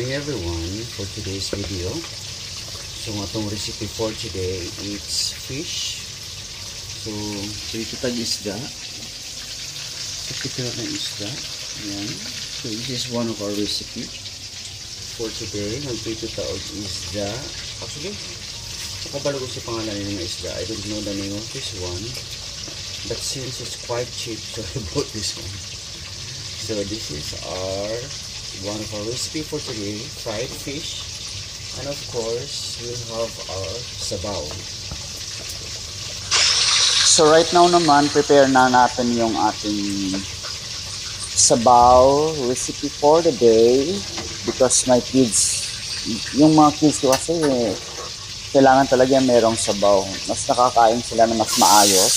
morning everyone for today's video. So atong recipe for today it's fish. So dito tag isda. So kita na isda. Yan. So this is one of our recipe for today. Nagpito taog isda. Actually, nakabalo ko sa pangalan ng isda. I don't know the name of this one. But since it's quite cheap, so I bought this one. So this is our one of our recipe for today, fried fish, and of course we'll have our sabaw. So right now naman, prepare na natin yung ating sabaw recipe for the day because my kids, yung mga kids ko kasi kailangan talaga merong sabaw. Mas nakakain sila na mas maayos.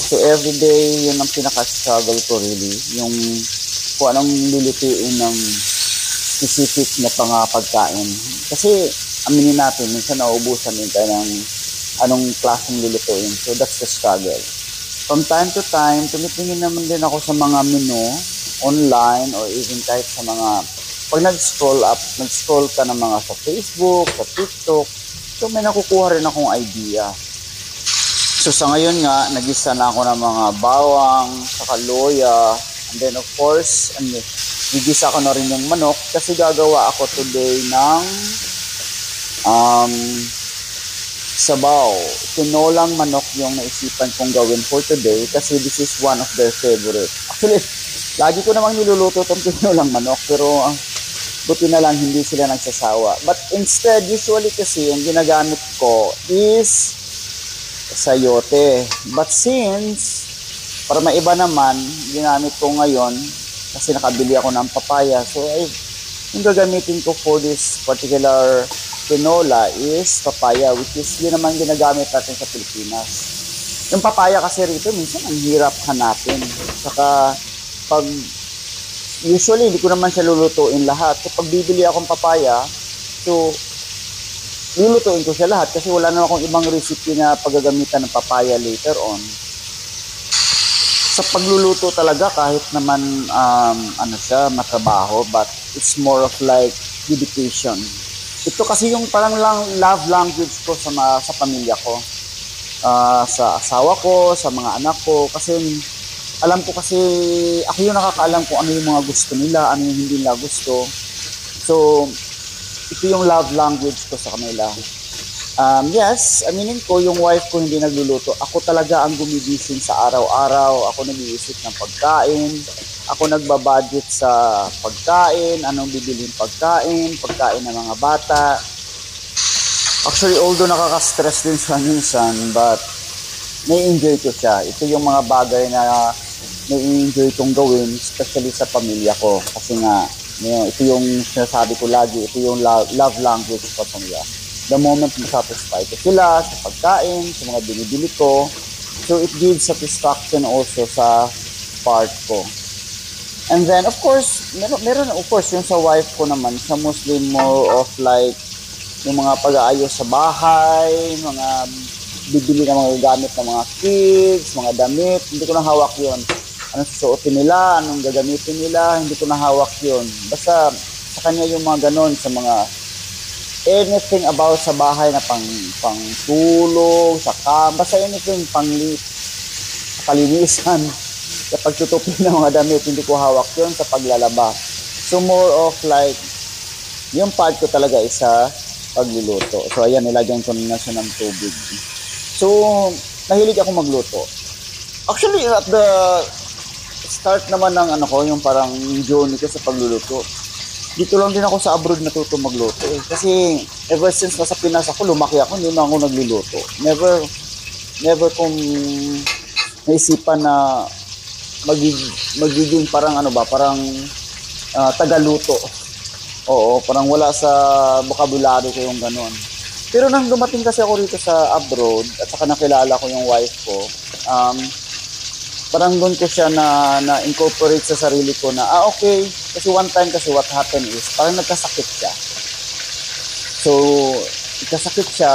So everyday, yun ang pinaka-struggle ko really, yung kung anong lulutuin ng specific na pagkain. Kasi aminin natin, minsan nauubusan din tayo ng anong klaseng lulutuin. So that's the struggle. From time to time, tumitingin naman din ako sa mga menu online or even kahit sa mga, pag nag-scroll ka ng mga sa Facebook, sa TikTok, so may nakukuha rin akong idea. So sa ngayon nga, nag-isa na ako ng mga bawang, saka loya, and then of course, nigisa ko na rin yung manok kasi gagawa ako today ng sabaw. Tinolang manok yung naisipan kong gawin for today kasi this is one of their favorite. Actually, lagi ko namang niluluto itong tinolang manok pero buti na lang hindi sila nagsasawa. But instead, usually kasi yung ginagamit ko is sayote. But since para maiba naman, ginamit ko ngayon kasi nakabili ako ng papaya. So, yung gagamitin ko for this particular tinola is papaya, which is yun naman ginagamit natin sa Pilipinas. Yung papaya kasi rito, minsan ang hirap hanapin. Saka, usually, hindi ko naman siya lulutuin lahat. So, pag bibili akong papaya, so, lulutuin ko siya lahat kasi wala naman akong ibang recipe na paggagamitan ng papaya later on. Sa pagluluto talaga kahit naman matrabaho, but it's more of like dedication. Ito kasi yung parang love language ko sa pamilya ko, sa asawa ko, sa mga anak ko, kasi alam ko kasi ako yung nakakaalam kung ano yung mga gusto nila, ano yung hindi nila gusto. So ito yung love language ko sa kanila. Yes, aminin ko, yung wife ko hindi nagluluto. Ako talaga ang gumigising sa araw-araw. Ako nag-iisip ng pagkain. Ako nagbabudget sa pagkain, anong bibilin pagkain ng mga bata. Actually, although nakaka-stress din siya minsan, but nai-enjoy ko siya. Ito yung mga bagay na nai-enjoy kong gawin, especially sa pamilya ko. Kasi nga, ito yung sinasabi ko lagi, ito yung love language ko sa pamilya. The moment masatisfy ko sila sa pagkain, sa mga binibili ko. So, it gives satisfaction also sa part ko. And then, of course, meron of course, yung sa wife ko naman, sa Muslim, more of like, yung mga pag-aayos sa bahay, mga bibili ng mga gamit ng mga kids, mga damit, hindi ko na hawak yun. Anong susuotin nila, anong gagamitin nila, hindi ko na hawak yun. Basta, sa kanya yung mga ganon, sa mga anything about sa bahay na pang tulog, sa kama, basta anything sa kalinisan, sa pagtutupi ng mga damit, hindi ko hawak yun sa paglalaba. So more of like, yung part ko talaga is sa pagluluto. So ayan, nilagyan ko na siya ng tubig. So, nahilig ako magluto. Actually, at the start naman ng yung parang journey ko sa pagluluto, dito lang din ako sa abroad natuto magluto eh. Kasi ever since nasa Pinas ako, lumaki ako, hindi na ako nagluluto. Never kong naisipan na magiging parang tagaluto. Oo, parang wala sa vocabulary ko yung ganon. Pero nang dumating kasi ako rito sa abroad at saka nakilala ko yung wife ko, parang doon ko siya na-incorporate sa sarili ko na, okay, kasi one time kasi what happened is, parang nagkasakit siya. So, nagkasakit siya,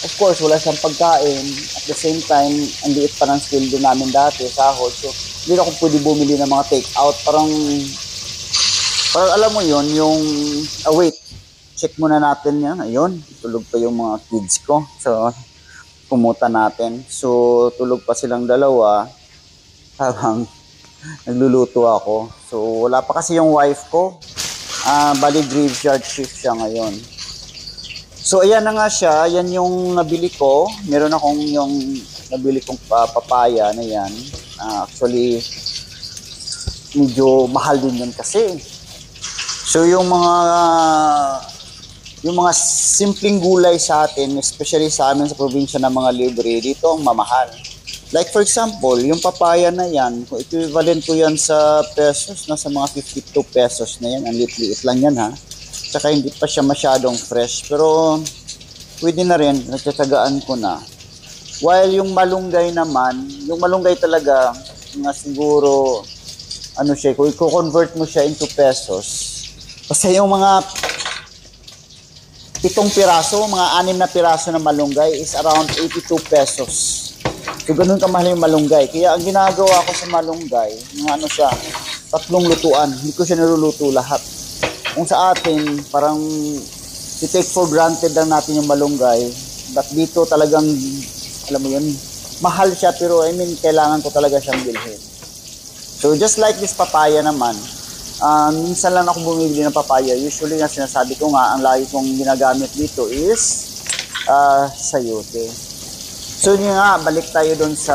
of course, wala siyang pagkain, at the same time, ang liit pa ng sweldo namin dati, sahod, so, hindi ako pwede bumili ng mga take-out, parang Parang alam mo yon yung, wait, check muna natin yan. Ayun, tulog pa yung mga kids ko. So, pumuta natin. So, tulog pa silang dalawa habang nagluluto ako. So, wala pa kasi yung wife ko. Bali graveyard shift siya ngayon. So, ayan na nga siya. Yan yung nabili ko. Meron akong yung nabili kong papaya na yan. Actually, medyo mahal din yun kasi. So, yung mga simpleng gulay sa atin, especially sa amin sa probinsya ng mga libre, dito ang mamahal. Like for example, yung papaya na yan, kung equivalent ko yan sa pesos, nasa mga 52 pesos na yan. Ang liit-liit lang yan ha. Tsaka hindi pa siya masyadong fresh. Pero pwede na rin, nagtatagaan ko na. While yung malunggay naman, yung malunggay talaga, nga siguro, ano siya, kung i-convert mo siya into pesos, kasi yung mga 7 piraso, mga 6 na piraso na malunggay is around 82 pesos. So, ganun kamahal yung malunggay. Kaya ang ginagawa ko sa malunggay, yung ano siya, 3 lutuan. Hindi ko siya niluluto lahat. Kung sa atin, parang i-take for granted lang natin yung malunggay. But dito talagang, alam mo yun, mahal siya pero I mean, kailangan ko talaga siyang bilhin. So, just like this papaya naman, minsan lang ako bumibili ng papaya. Usually, na sinasabi ko nga, ang lagi kong ginagamit dito is sayote. So, yun nga, balik tayo doon sa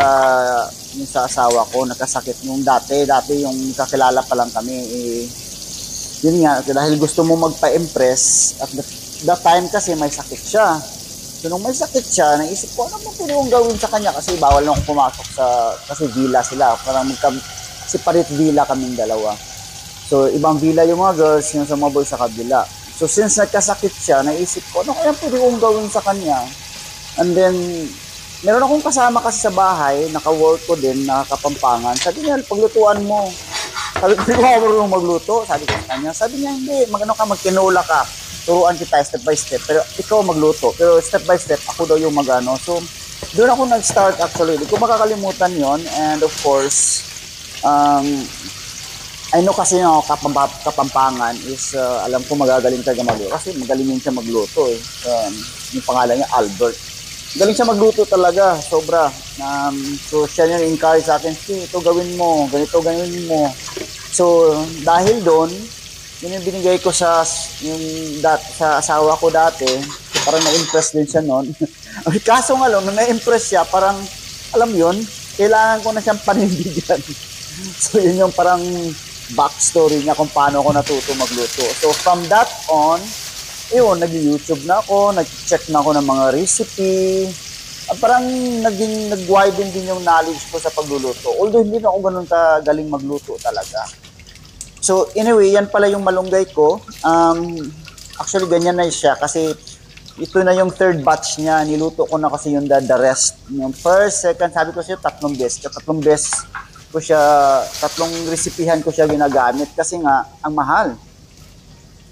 asawa ko, nakasakit yung dati yung kakilala pa lang kami. Yun nga, dahil gusto mo magpa-impress, at that time kasi may sakit siya. So, nung may sakit siya, naisip ko, ano mo pwede kong gawin sa kanya? Kasi bawal na akong pumasok kasi villa sila. Parang separate villa kaming dalawa. So, ibang villa yung mga girls, yung sa mga boys sa kabila. So, since nagkasakit siya, naisip ko, ano kaya pwede kong gawin sa kanya? And then, meron akong kasama kasi sa bahay, naka-work ko din, nakakapampangan. Sabi niya, paglutuan mo. Sabi ko, hindi ko marunong magluto. Sabi ko sa kanya. Sabi niya, hindi, magtinola ka. Turuan kita step by step. Pero ikaw magluto. Pero step by step, ako daw yung magano. So, doon ako nag-start actually. Hindi ko makakalimutan yon. And of course, I know kasi yung kapampangan is, alam ko magagaling talaga magluto. Kasi magaling yun siya magluto eh. Yung pangalan niya, Albert. Galing siya magluto talaga, sobra. So siya yung encourage sa akin, ito gawin mo, ganito gawin mo. So dahil doon, yun yung binigay ko sa asawa ko dati, parang na-impress din siya noon. Kaso nga lang, nung na-impress siya, parang, alam yun, kailangan ko na siyang panindigan. So yun yung parang backstory niya kung paano ako natuto magluto. So from that on, yun, nag-YouTube na ako, nag-check na ako ng mga recipe. Parang nag-widen din yung knowledge ko sa pagluluto. Although hindi na ako ganun kagaling magluto talaga. So anyway, yan pala yung malunggay ko. Actually, ganyan na siya kasi ito na yung 3rd batch niya. Niluto ko na kasi yung the rest. Yung 1st, 2nd, sabi ko siya 3 beses. 3 beses ko siya, 3 resipihan ko siya ginagamit kasi nga, ang mahal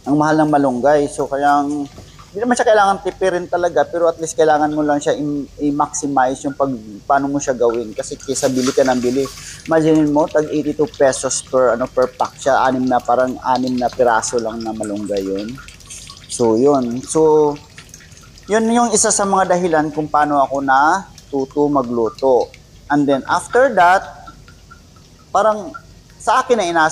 ng malunggay. So, kayang, hindi naman siya kailangan tipirin talaga, pero at least kailangan mo lang siya i-maximize yung paano mo siya gawin. Kasi kaysa bili ka ng bili, imagine mo, tag 82 pesos per pack siya, 6 na piraso lang na malunggay yun. So, yun. So, yun yung isa sa mga dahilan kung paano ako natuto magluto. And then, after that, parang sa akin na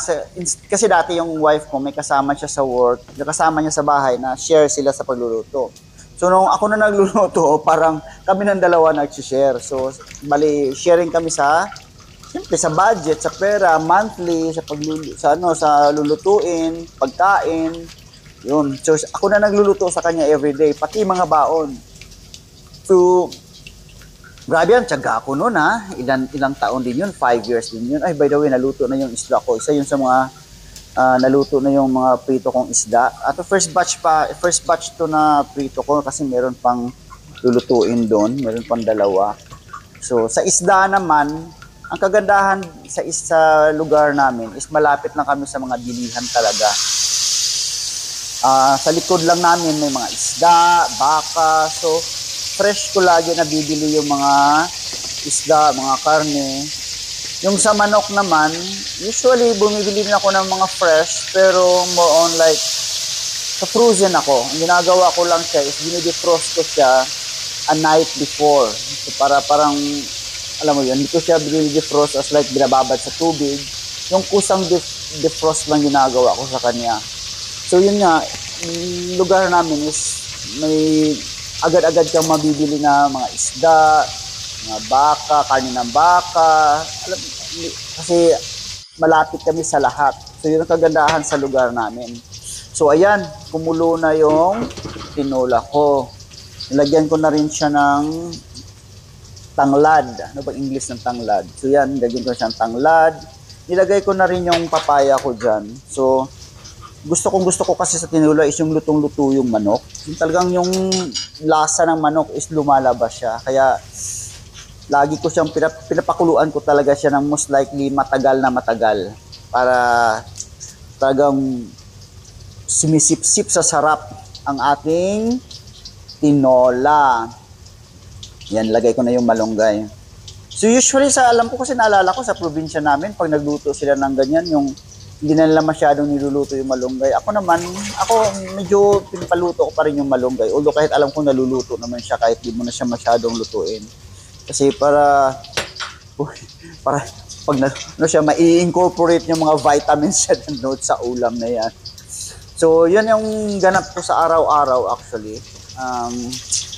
kasi dati yung wife ko may kasama siya sa work, kasama niya sa bahay na share sila sa pagluluto. So nung ako na nagluluto, parang kami ng dalawa nag-share. So bali sharing kami siyempre sa budget, sa pera, monthly, sa lulutuin, pagkain. Yun. So ako na nagluluto sa kanya everyday, pati mga baon. So grabe yan, tiyaga ako noon ha. Ilang taon din yun, 5 years din yun. Ay, by the way, naluto na yung isda ko. Isa yun sa mga naluto na yung mga prito kong isda. At first batch to na prito ko kasi meron pang lulutuin doon. Meron pang 2. So, sa isda naman, ang kagandahan sa lugar namin is malapit na kami sa mga bilihan talaga. Sa likod lang namin may mga isda, baka, so fresh ko lagi na bibili yung mga isda, mga karne. Yung sa manok naman, usually bumibili din ako ng mga fresh, pero more on like sa frozen ako. Ang ginagawa ko lang siya is dinidefrost ko siya a night before. So parang, alam mo yun, hindi ko siya dinidefrost as like binababad sa tubig. Yung kusang defrost lang ginagawa ko sa kanya. So yun nga, yung lugar namin is may agad-agad kang mabibili na mga isda, mga baka, kanin ng baka. Kasi malapit kami sa lahat. So yun ang kagandahan sa lugar namin. So ayan, kumulo na yung tinola ko. Nilagyan ko na rin siya ng tanglad. Ano ba English ng tanglad? So yan, nilagyan ko siyang tanglad. Nilagay ko na rin yung papaya ko dyan. So gusto ko kasi sa tinola is yung lutong-luto yung manok. Yung talagang yung lasa ng manok is lumalabas siya. Kaya lagi ko siyang pinapakuluan ko talaga siya ng most likely matagal na matagal. Para talagang sumisip-sip sa sarap ang ating tinola. Yan, lagay ko na yung malunggay. So usually alam ko kasi naalala ko sa probinsya namin, pag nagluto sila ng ganyan, yung hindi na nila masyadong niluluto yung malunggay. Ako medyo pinapaluto ko pa rin yung malunggay. Although kahit alam ko naluluto naman siya kahit di mo na siya masyadong lutuin. Kasi para pag siya, mai-incorporate yung mga vitamins siya sa ulam na yan. So, yun yung ganap ko sa araw-araw actually.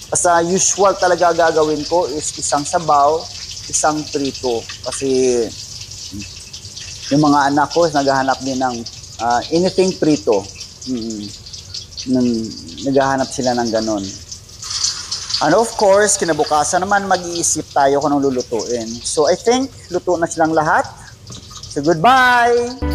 Basta usual talaga gagawin ko is isang sabaw, isang prito. Kasi yung mga anak ko naghahanap din ng anything prito. Naghahanap sila ng ganon. And of course, kinabukasan naman mag-iisip tayo kung anong lulutuin. So, I think luto na silang lahat. So, goodbye!